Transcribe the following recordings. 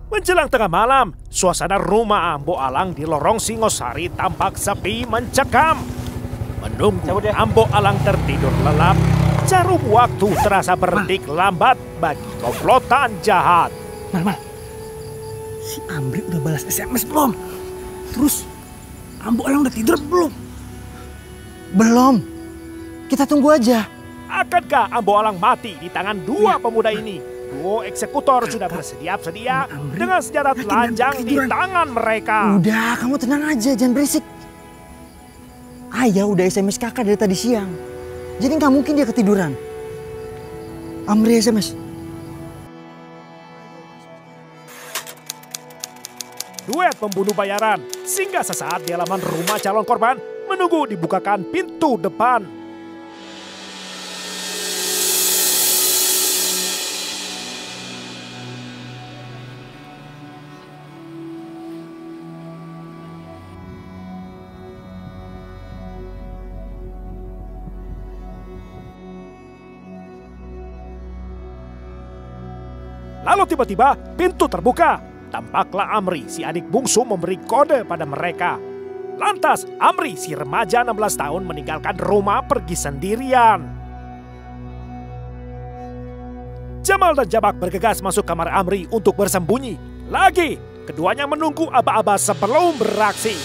Menjelang tengah malam, suasana rumah Ambo Alang di lorong Singosari tampak sepi mencekam. Menunggu Ambo Alang tertidur lelap, jarum waktu terasa berdetik lambat bagi komplotan jahat. Mal, si Amri udah balas SMS belum? Terus Ambo Alang udah tidur belum? Belum. Kita tunggu aja. Akankah Ambo Alang mati di tangan dua pemuda ini? Duo eksekutor sudah bersedia-sedia dengan senjata telanjang di tangan mereka. Udah, kamu tenang aja, jangan berisik. Ayah udah SMS kakak dari tadi siang. Jadi nggak mungkin dia ketiduran. Amri SMS. Duet pembunuh bayaran singgah sesaat di halaman rumah calon korban menunggu dibukakan pintu depan. Lalu tiba-tiba pintu terbuka. Tampaklah Amri, si adik bungsu, memberi kode pada mereka. Lantas Amri, si remaja 16 tahun, meninggalkan rumah pergi sendirian. Jamal dan Jabak bergegas masuk kamar Amri untuk bersembunyi. Lagi, keduanya menunggu aba-aba sebelum beraksi.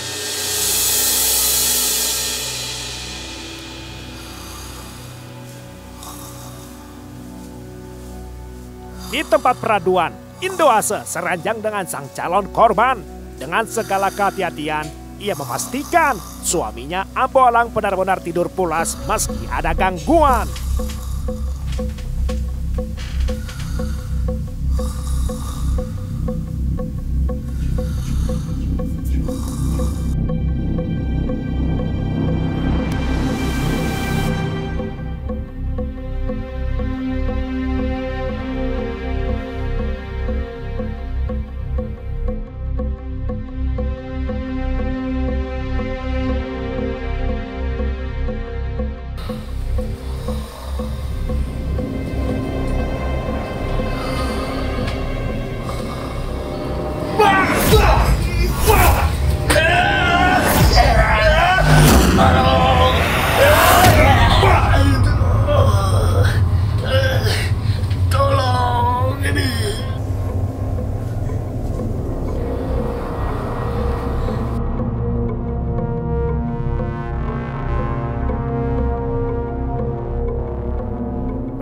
Di tempat peraduan, Indoase seranjang dengan sang calon korban. Dengan segala kehati-hatian, ia memastikan suaminya Ambo Alang benar-benar tidur pulas meski ada gangguan.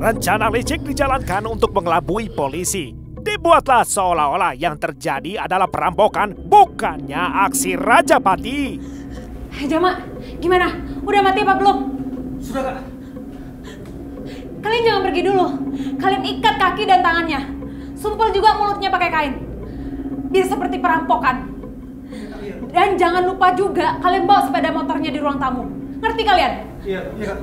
Rencana licik dijalankan untuk mengelabui polisi. Dibuatlah seolah-olah yang terjadi adalah perampokan, bukannya aksi Rajapati. Jama, gimana? Udah mati apa belum? Sudah, Kak. Kalian jangan pergi dulu. Kalian ikat kaki dan tangannya. Sumpel juga mulutnya pakai kain. Biar seperti perampokan. Dan jangan lupa juga kalian bawa sepeda motornya di ruang tamu. Ngerti kalian? Iya, Kak.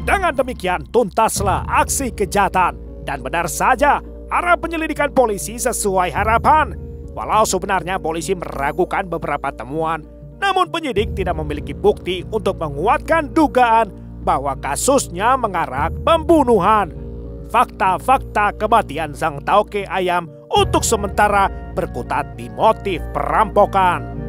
Dengan demikian tuntaslah aksi kejahatan. Dan benar saja, arah penyelidikan polisi sesuai harapan. Walau sebenarnya polisi meragukan beberapa temuan, namun penyidik tidak memiliki bukti untuk menguatkan dugaan bahwa kasusnya mengarah pembunuhan. Fakta-fakta kematian sang tauke ayam untuk sementara berkutat di motif perampokan.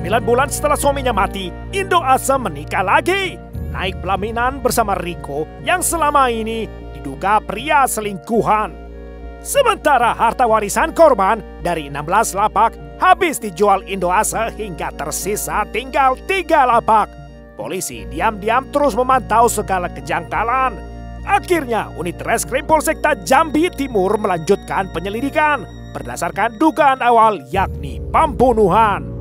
9 bulan setelah suaminya mati, Indoase menikah lagi. Naik pelaminan bersama Riko yang selama ini diduga pria selingkuhan. Sementara harta warisan korban dari 16 lapak habis dijual Indoase hingga tersisa tinggal 3 lapak. Polisi diam-diam terus memantau segala kejanggalan. Akhirnya unit Reskrim Polsekta Jambi Timur melanjutkan penyelidikan berdasarkan dugaan awal yakni pembunuhan.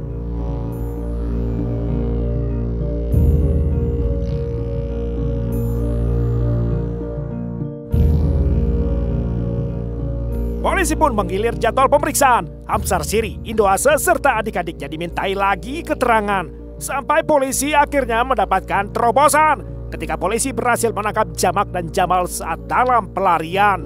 Polisi pun menggilir jadwal pemeriksaan. Hamsar Siri, Indoase, serta adik-adiknya dimintai lagi keterangan. Sampai polisi akhirnya mendapatkan terobosan ketika polisi berhasil menangkap Jamak dan Jamal saat dalam pelarian.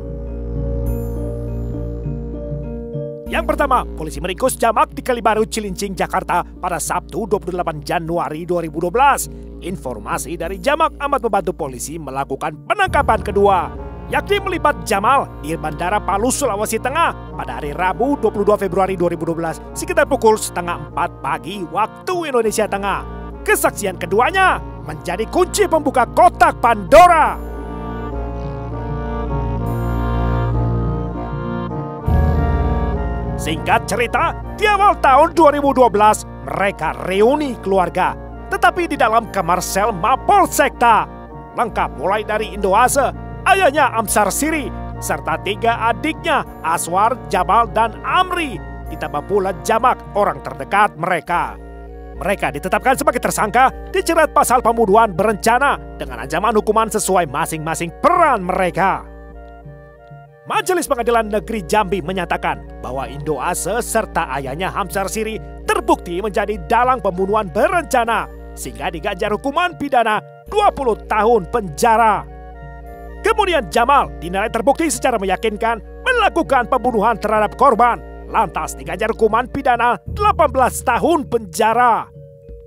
Yang pertama, polisi meringkus Jamak di Kalibaru, Cilincing, Jakarta pada Sabtu 28 Januari 2012. Informasi dari Jamak amat membantu polisi melakukan penangkapan kedua, yakni melibat Jamal di Bandara Palu, Sulawesi Tengah pada hari Rabu 22 Februari 2012 sekitar pukul 3:30 pagi waktu Indonesia Tengah. Kesaksian keduanya menjadi kunci pembuka kotak Pandora. Singkat cerita, di awal tahun 2012 mereka reuni keluarga, tetapi di dalam kamar sel Mapolsekta. Lengkap mulai dari Indoase, ayahnya Hamsar Siri, serta 3 adiknya Aswar, Jamal, dan Amri, ditambah pula Jamak, orang terdekat mereka. Mereka ditetapkan sebagai tersangka, dijerat pasal pembunuhan berencana dengan ancaman hukuman sesuai masing-masing peran mereka. Majelis Pengadilan Negeri Jambi menyatakan bahwa Indoase serta ayahnya Hamsar Siri terbukti menjadi dalang pembunuhan berencana sehingga diganjar hukuman pidana 20 tahun penjara. Kemudian Jamal dinilai terbukti secara meyakinkan melakukan pembunuhan terhadap korban, lantas diganjar hukuman pidana 18 tahun penjara.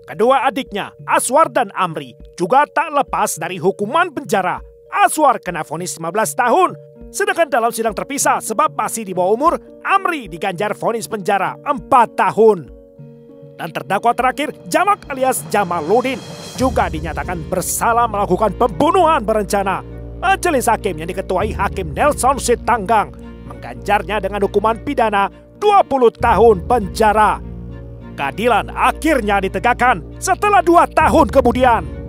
Kedua adiknya, Aswar dan Amri, juga tak lepas dari hukuman penjara. Aswar kena vonis 15 tahun, sedangkan dalam sidang terpisah sebab masih di bawah umur, Amri diganjar vonis penjara 4 tahun. Dan terdakwa terakhir, Jamak alias Jamaluddin, juga dinyatakan bersalah melakukan pembunuhan berencana. Majelis hakim yang diketuai Hakim Nelson Sitanggang mengganjarnya dengan hukuman pidana 20 tahun penjara. Keadilan akhirnya ditegakkan setelah 2 tahun kemudian.